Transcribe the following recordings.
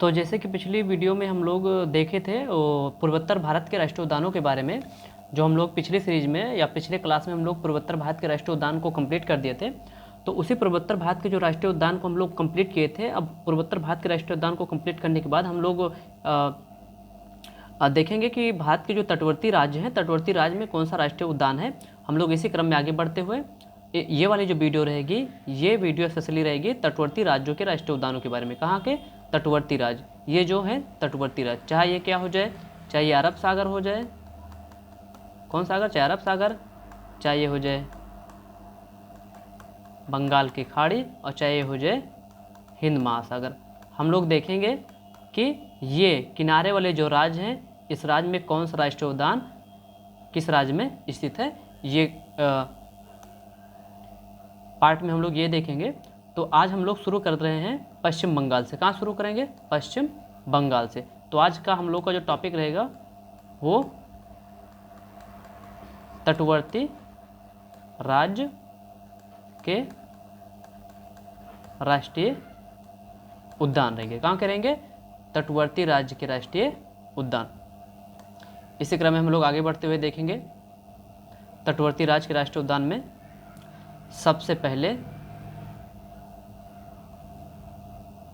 तो जैसे कि पिछली वीडियो में हम लोग देखे थे पूर्वोत्तर भारत के राष्ट्रीय उद्यानों के बारे में, जो हम लोग पिछली सीरीज में या पिछले क्लास में हम लोग पूर्वोत्तर भारत के राष्ट्रीय उद्यान को कंप्लीट कर दिए थे। तो उसी पूर्वोत्तर भारत के जो राष्ट्रीय उद्यान को हम लोग कंप्लीट किए थे, अब पूर्वोत्तर भारत के राष्ट्रीय उद्यान को कंप्लीट करने के बाद हम लोग देखेंगे कि भारत के जो तटवर्ती राज्य हैं, तटवर्ती राज्य में कौन सा राष्ट्रीय उद्यान है। हम लोग इसी क्रम में आगे बढ़ते हुए ये वाली जो वीडियो रहेगी, ये वीडियो स्पेशली रहेगी तटवर्ती राज्यों के राष्ट्रीय उद्यानों के बारे में। कहाँ के? तटवर्ती राज्य। ये जो है तटवर्ती राज्य, चाहे ये क्या हो जाए, चाहे ये अरब सागर हो जाए, कौन सागर? चाहे अरब सागर, चाहे ये हो जाए बंगाल की खाड़ी, और चाहे ये हो जाए हिंद महासागर। हम लोग देखेंगे कि ये किनारे वाले जो राज्य हैं, इस राज्य में कौन सा राष्ट्रीय उद्यान किस राज्य में स्थित है, ये पार्ट में हम लोग ये देखेंगे। तो आज हम लोग शुरू कर रहे हैं पश्चिम बंगाल से। कहाँ शुरू करेंगे? पश्चिम बंगाल से। तो आज का हम लोग का जो टॉपिक रहेगा वो तटवर्ती राज्य के राष्ट्रीय उद्यान रहेंगे। कहाँ करेंगे? तटवर्ती राज्य के राष्ट्रीय उद्यान। इसी क्रम में हम लोग आगे बढ़ते हुए देखेंगे तटवर्ती राज्य के राष्ट्रीय उद्यान में सबसे पहले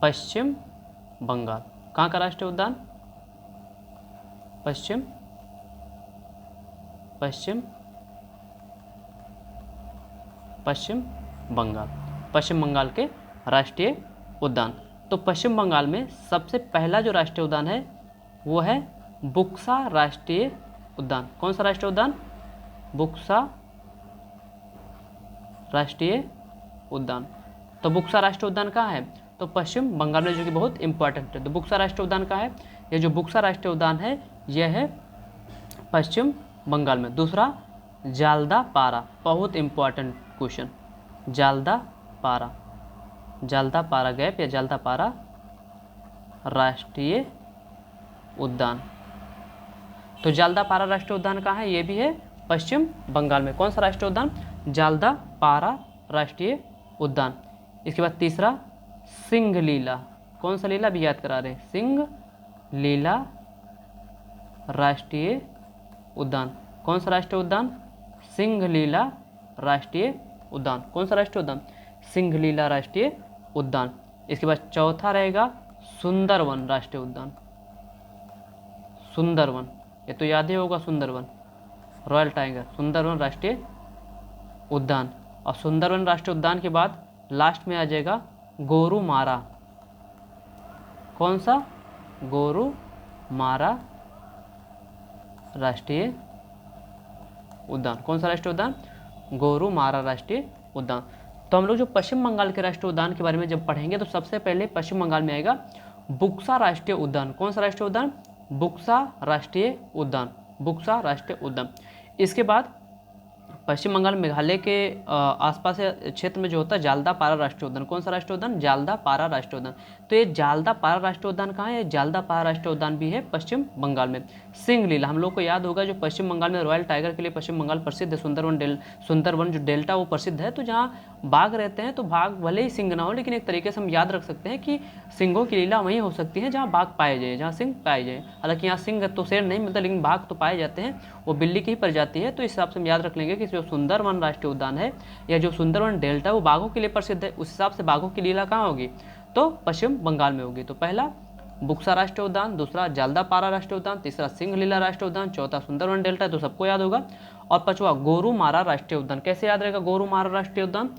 पश्चिम बंगाल। कहाँ का राष्ट्रीय उद्यान? पश्चिम बंगाल, पश्चिम बंगाल के राष्ट्रीय उद्यान। तो पश्चिम बंगाल में सबसे पहला जो राष्ट्रीय उद्यान है वो है बुक्सा राष्ट्रीय उद्यान। कौन सा राष्ट्रीय उद्यान? बुक्सा राष्ट्रीय उद्यान। तो बुक्सा राष्ट्रीय उद्यान कहाँ है? तो पश्चिम बंगाल में, जो कि बहुत इंपॉर्टेंट है। तो बुक्सा राष्ट्रीय उद्यान कहाँ है? ये जो बुक्सा राष्ट्रीय उद्यान है यह है पश्चिम बंगाल में। दूसरा जालदापारा, बहुत important question, Jaldapara, Jaldapara gap या जालदापारा राष्ट्रीय उद्यान। तो जालदापारा राष्ट्रीय उद्यान कहाँ है? ये भी है पश्चिम बंगाल में। कौन सा राष्ट्रीय उद्यान? जालदापारा राष्ट्रीय उद्यान। इसके बाद तीसरा सिंघलीला। कौन सा लीला भी याद करा रहे हैं? सिंघलीला राष्ट्रीय उद्यान। कौन सा राष्ट्रीय उद्यान? सिंघलीला राष्ट्रीय उद्यान। कौन सा राष्ट्रीय उद्यान? सिंघलीला राष्ट्रीय उद्यान। इसके बाद चौथा रहेगा सुंदरवन राष्ट्रीय उद्यान। सुंदरवन, ये तो याद ही होगा, सुंदरवन रॉयल टाइगर, सुंदरवन राष्ट्रीय उद्यान। और सुंदरवन राष्ट्रीय उद्यान के बाद लास्ट में आ जाएगा गोरुमारा। कौन सा? गोरुमारा राष्ट्रीय उद्यान। कौन सा राष्ट्रीय उद्यान? गोरुमारा राष्ट्रीय उद्यान। तो हम लोग जो पश्चिम बंगाल के राष्ट्रीय उद्यान के बारे में जब पढ़ेंगे तो सबसे पहले पश्चिम बंगाल में आएगा बुक्सा राष्ट्रीय उद्यान। कौन सा राष्ट्रीय उद्यान? बुक्सा राष्ट्रीय उद्यान, बुक्सा राष्ट्रीय उद्यान। इसके बाद पश्चिम बंगाल मेघालय के आसपास क्षेत्र में जो होता है जालदापारा राष्ट्रीय उद्यान। कौन सा राष्ट्रीय उद्यान? जालदापारा राष्ट्रीय उद्यान। तो ये जालदापारा राष्ट्रीय उद्यान कहाँ है? जालदापारा राष्ट्रीय उद्यान भी है पश्चिम बंगाल में। सिंघलीला, हम लोग को याद होगा, जो पश्चिम बंगाल में रॉयल टाइगर के लिए पश्चिम बंगाल प्रसिद्ध है। सुंदरवन जो डेल्टा वो प्रसिद्ध है। तो जहाँ बाघ रहते हैं तो बाघ भले ही सिंह ना हो, लेकिन एक तरीके से हम याद रख सकते हैं कि सिंहों की लीला वहीं हो सकती है जहाँ बाघ पाए जाए, जहाँ सिंह पाए जाए। हालांकि यहाँ सिंह तो शेर नहीं मिलता, लेकिन बाघ तो पाए जाते हैं, वो बिल्ली की ही प्रजाति है। तो इस हिसाब से हम याद रख लेंगे कि जो सुंदरवन राष्ट्रीय उद्यान है या जो सुंदरवन डेल्टा वो बाघों के लिए प्रसिद्ध है। उस हिसाब से बाघों की लीला कहाँ होगी? तो पश्चिम बंगाल में होगी। तो पहला बुक्सा राष्ट्रीय उद्यान, दूसरा जालदापारा राष्ट्रीय उद्यान, तीसरा सिंघलीला राष्ट्रीय उद्यान, चौथा सुंदरवन डेल्टा, तो सबको याद होगा। और पांचवा गोरुमारा राष्ट्रीय उद्यान। कैसे याद रहेगा गोरुमारा राष्ट्रीय उद्यान?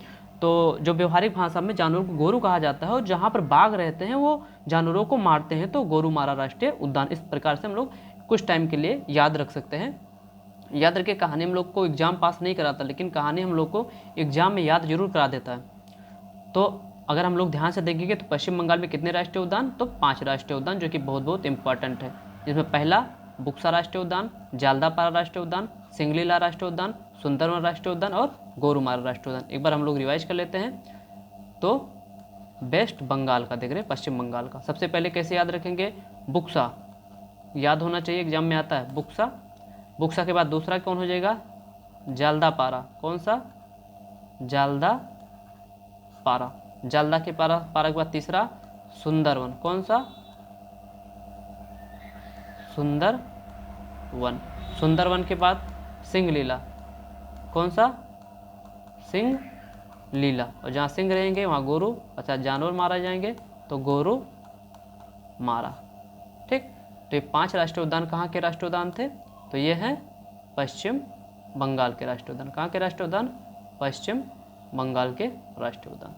तो जो व्यवहारिक भाषा में जानवरों को गोरु कहा जाता है और जहाँ पर बाघ रहते हैं वो जानवरों को मारते हैं, तो गोरुमारा राष्ट्रीय उद्यान। इस प्रकार से हम लोग कुछ टाइम के लिए याद रख सकते हैं। याद रखिए, कहानी हम लोग को एग्जाम पास नहीं कराता, लेकिन कहानी हम लोग को एग्जाम में याद जरूर करा देता है। तो अगर हम लोग ध्यान से देखेंगे तो पश्चिम बंगाल में कितने राष्ट्रीय उद्यान? तो 5 राष्ट्रीय उद्यान, जो कि बहुत बहुत इंपॉर्टेंट है। जिसमें पहला बुक्सा राष्ट्रीय उद्यान, जालदापारा राष्ट्रीय उद्यान, सिंघलीला राष्ट्रीय उद्यान, सुंदरवन राष्ट्रीय उद्यान और गोरुमारा राष्ट्रीय उद्यान। एक बार हम लोग रिवाइज कर लेते हैं। तो वेस्ट बंगाल का देख रहे हैं, पश्चिम बंगाल का सबसे पहले कैसे याद रखेंगे? बुक्सा, याद होना चाहिए, एग्जाम में आता है बुक्सा। बुक्सा के बाद दूसरा कौन हो जाएगा? जालदापारा। कौन सा? जालदापारा। जालदा के पारा के बाद तीसरा सुंदरवन। कौन सा? सुंदर वन। सुंदर वन के बाद सिंह लीला, कौन सा? सिंह लीला। और जहाँ सिंह रहेंगे वहाँ गोरु, अच्छा जानवर मारा जाएंगे तो गोरु मारा। ठीक, तो ये 5 राष्ट्रीय उद्यान कहाँ के राष्ट्रीय उद्यान थे? तो ये हैं पश्चिम बंगाल के राष्ट्रीय उद्यान। कहाँ के राष्ट्रीय उद्यान? पश्चिम बंगाल के राष्ट्रीय उद्यान।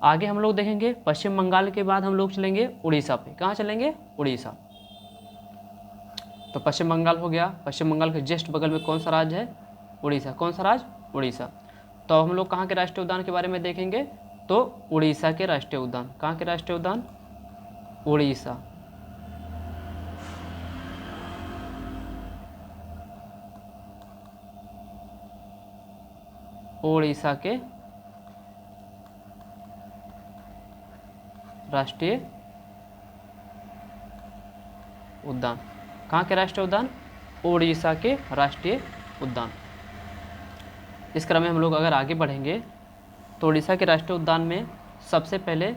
आगे हम लोग देखेंगे पश्चिम बंगाल के बाद हम लोग चलेंगे उड़ीसा पे। कहाँ चलेंगे? उड़ीसा। तो पश्चिम बंगाल हो गया, पश्चिम बंगाल के जस्ट बगल में कौन सा राज्य है? उड़ीसा। कौन सा राज्य? उड़ीसा। तो हम लोग कहाँ के राष्ट्रीय उद्यान के बारे में देखेंगे? तो उड़ीसा के राष्ट्रीय उद्यान। कहाँ के राष्ट्रीय उद्यान? उड़ीसा। उड़ीसा के राष्ट्रीय उद्यान। कहाँ के राष्ट्रीय उद्यान? उड़ीसा के राष्ट्रीय उद्यान। इस क्रम में हम लोग अगर आगे बढ़ेंगे तो उड़ीसा के राष्ट्रीय उद्यान में सबसे पहले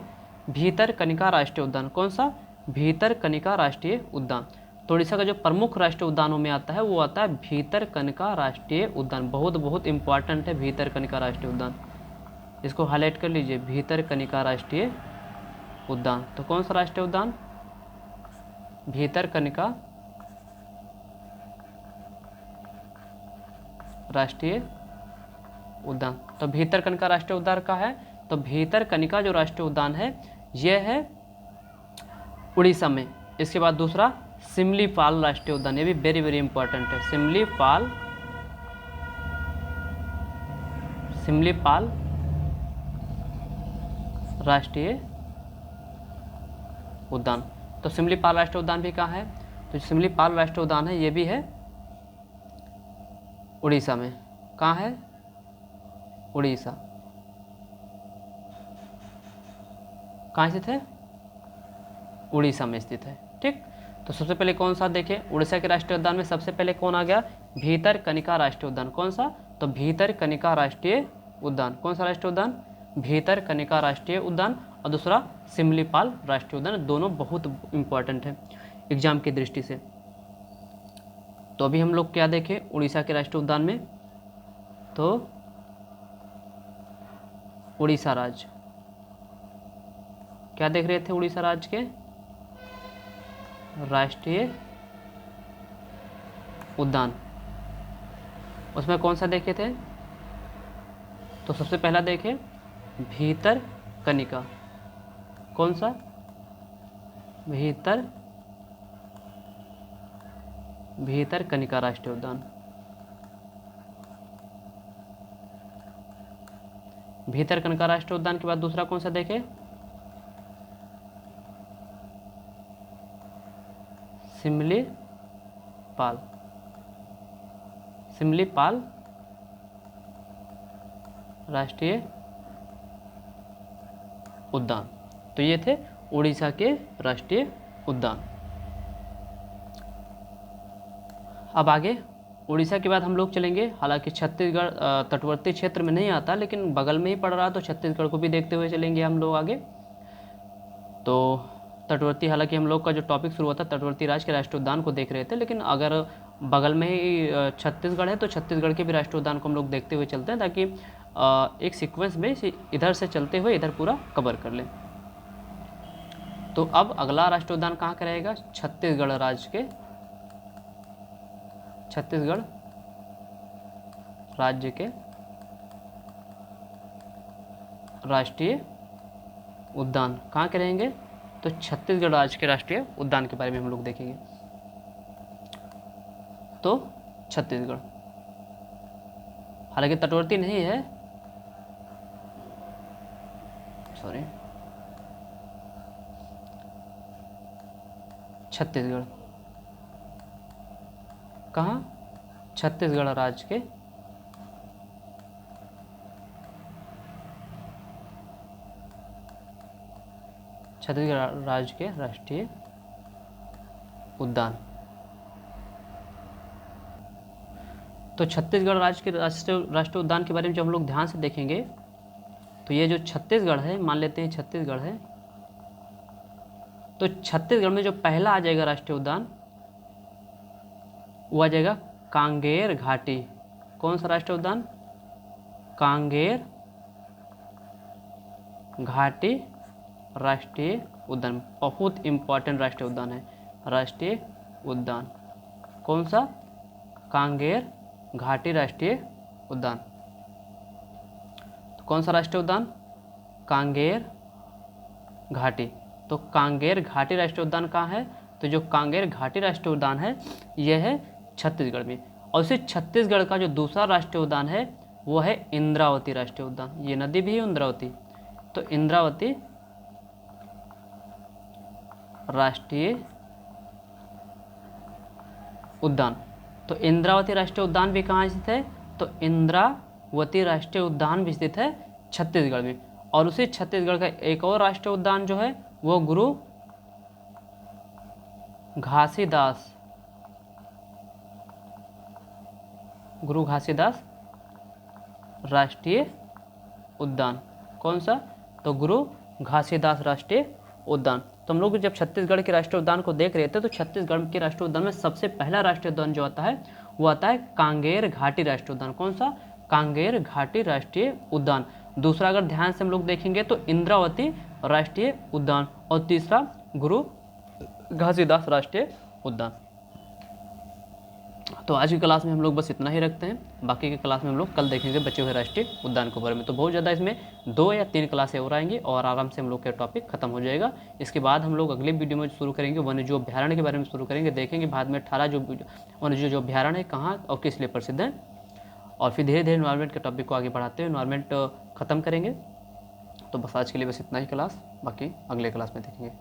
भीतरकनिका राष्ट्रीय उद्यान। कौन सा? भीतरकनिका राष्ट्रीय उद्यान। तो उड़ीसा का जो प्रमुख राष्ट्रीय उद्यानों में आता है वो आता है भीतरकनिका राष्ट्रीय उद्यान। बहुत बहुत इंपॉर्टेंट है भीतरकनिका राष्ट्रीय उद्यान, इसको हाईलाइट कर लीजिए, भीतरकनिका राष्ट्रीय उद्यान। तो कौन सा राष्ट्रीय उद्यान? भीतरकनिका राष्ट्रीय उद्यान। तो भीतरकनिका राष्ट्रीय उद्यान का है, तो भीतरकनिका जो राष्ट्रीय उद्यान है यह है उड़ीसा में। इसके बाद दूसरा सिमलीपाल राष्ट्रीय उद्यान, ये भी वेरी वेरी इंपॉर्टेंट है। सिमलीपाल राष्ट्रीय उद्यान। तो सिमलीपाल राष्ट्रीय उद्यान भी कहाँ है? तो सिमलीपाल राष्ट्रीय उद्यान है ये भी है उड़ीसा में। कहाँ है? उड़ीसा। कहाँ स्थित है? उड़ीसा में स्थित है। ठीक, तो सबसे पहले कौन सा देखें? उड़ीसा के राष्ट्रीय उद्यान में सबसे पहले कौन आ गया? भीतरकनिका राष्ट्रीय उद्यान। कौन सा? तो भीतरकनिका राष्ट्रीय उद्यान। कौन सा राष्ट्रीय उद्यान? भीतरकनिका राष्ट्रीय उद्यान। और दूसरा सिमलीपाल राष्ट्रीय उद्यान। दोनों बहुत इंपॉर्टेंट है एग्जाम की दृष्टि से। तो अभी हम लोग क्या देखें उड़ीसा के राष्ट्रीय उद्यान में? तो उड़ीसा राज्य, क्या देख रहे थे? उड़ीसा राज्य के राष्ट्रीय उद्यान, उसमें कौन सा देखे थे? तो सबसे पहला देखे भीतरकनिका। कौन सा? भीतरकनिका राष्ट्रीय उद्यान। भीतरकनिका राष्ट्रीय उद्यान के बाद दूसरा कौन सा देखे? सिमलीपाल राष्ट्रीय उद्यान। तो ये थे उड़ीसा के राष्ट्रीय उद्यान। अब आगे उड़ीसा के बाद हम लोग चलेंगे, हालांकि छत्तीसगढ़ तटवर्ती क्षेत्र में नहीं आता लेकिन बगल में ही पड़ रहा, तो छत्तीसगढ़ को भी देखते हुए चलेंगे हम लोग आगे। तो तटवर्ती, हालांकि हम लोग का जो टॉपिक शुरू हुआ था तटवर्ती राज्य के राष्ट्रीय उद्यान को देख रहे थे, लेकिन अगर बगल में ही छत्तीसगढ़ है तो छत्तीसगढ़ के भी राष्ट्रीय उद्यान को हम लोग देखते हुए चलते हैं, ताकि एक सीक्वेंस में इधर से चलते हुए इधर पूरा कवर कर लें। तो अब अगला राष्ट्रीय उद्यान कहाँ का रहेगा? छत्तीसगढ़ राज्य के, छत्तीसगढ़ राज्य के राष्ट्रीय उद्यान कहाँ के रहेंगे? तो छत्तीसगढ़ राज्य के राष्ट्रीय उद्यान के बारे में हम लोग देखेंगे। तो छत्तीसगढ़, हालांकि तटवर्ती नहीं है, सॉरी, छत्तीसगढ़ कहाँ? छत्तीसगढ़ राज्य के छत्तीसगढ़ राज्य के राष्ट्रीय उद्यान। तो छत्तीसगढ़ राज्य के राष्ट्रीय उद्यान के बारे में जब हम लोग ध्यान से देखेंगे तो ये जो छत्तीसगढ़ है, मान लेते हैं छत्तीसगढ़ है, तो छत्तीसगढ़ में जो पहला आ जाएगा राष्ट्रीय उद्यान वो आ जाएगा कांगेर घाटी। कौन सा राष्ट्रीय उद्यान? कांगेर घाटी राष्ट्रीय उद्यान। बहुत इंपॉर्टेंट राष्ट्रीय उद्यान है। राष्ट्रीय उद्यान कौन सा? कांगेर घाटी राष्ट्रीय उद्यान। तो कौन सा राष्ट्रीय उद्यान? कांगेर घाटी। तो कांगेर घाटी राष्ट्रीय उद्यान कहाँ है? तो जो कांगेर घाटी राष्ट्रीय उद्यान है यह है छत्तीसगढ़ में। और इसी छत्तीसगढ़ का जो दूसरा राष्ट्रीय उद्यान है वो है इंद्रावती राष्ट्रीय उद्यान। ये नदी भी है इंद्रावती। तो इंद्रावती राष्ट्रीय उद्यान। तो इंद्रावती राष्ट्रीय उद्यान भी कहाँ स्थित है? तो इंद्रावती राष्ट्रीय उद्यान भी स्थित है छत्तीसगढ़ में। और उसी छत्तीसगढ़ का एक और राष्ट्रीय उद्यान जो है वो गुरु घासीदास राष्ट्रीय उद्यान। कौन सा? तो गुरु घासीदास राष्ट्रीय उद्यान। तो हम लोग जब छत्तीसगढ़ के राष्ट्रीय उद्यान को देख रहे थे तो छत्तीसगढ़ के राष्ट्रीय उद्यान में सबसे पहला राष्ट्रीय उद्यान जो आता है वो आता है कांगेर घाटी राष्ट्रीय उद्यान। कौन सा? कांगेर घाटी राष्ट्रीय उद्यान। दूसरा अगर ध्यान से हम लोग देखेंगे तो इंद्रावती राष्ट्रीय उद्यान और तीसरा गुरु घासीदास राष्ट्रीय उद्यान। तो आज की क्लास में हम लोग बस इतना ही रखते हैं। बाकी की क्लास में हम लोग कल देखेंगे बचे हुए राष्ट्रीय उद्यान के बारे में। तो बहुत ज़्यादा इसमें 2 या 3 क्लासें और आएंगी और आराम से हम लोग का टॉपिक खत्म हो जाएगा। इसके बाद हम लोग अगले वीडियो में शुरू करेंगे वन्यजीव अभ्यारण्य के बारे में शुरू करेंगे। देखेंगे भारत में 18 जो वन्यजीव अभ्यारण्य है कहाँ और किस लिए प्रसिद्ध है। और फिर धीरे धीरे एनवायरमेंट के टॉपिक को आगे बढ़ाते हुए एनवायरमेंट खत्म करेंगे। तो बस आज के लिए बस इतना ही क्लास, बाकी अगले क्लास में देखेंगे।